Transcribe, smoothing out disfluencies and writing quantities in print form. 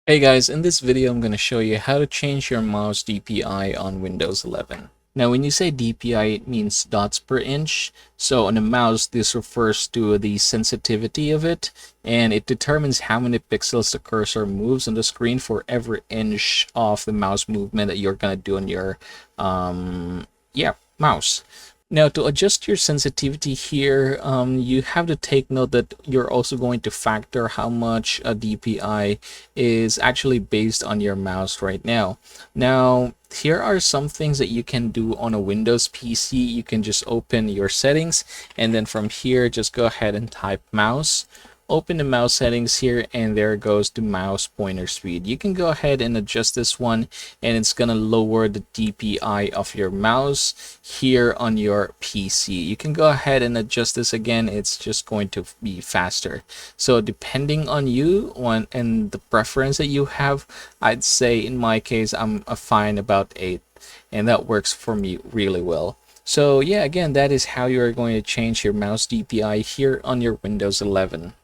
Hey guys, in this video I'm going to show you how to change your mouse DPI on Windows 11. Now when you say DPI, it means dots per inch. So on a mouse, this refers to the sensitivity of it, and it determines how many pixels the cursor moves on the screen for every inch of the mouse movement that you're going to do on your mouse. Now, to adjust your sensitivity here, you have to take note that you're also going to factor how much a DPI is actually based on your mouse right now. Now, here are some things that you can do on a Windows PC. You can just open your settings, and then from here, just go ahead and type mouse. Open the mouse settings here, and there goes the mouse pointer speed. You can go ahead and adjust this one, and it's gonna lower the DPI of your mouse here on your PC. You can go ahead and adjust this again. It's just going to be faster. So depending on you and the preference that you have, I'd say in my case I'm fine about 8, and that works for me really well. So yeah, again, that is how you're going to change your mouse DPI here on your Windows 11.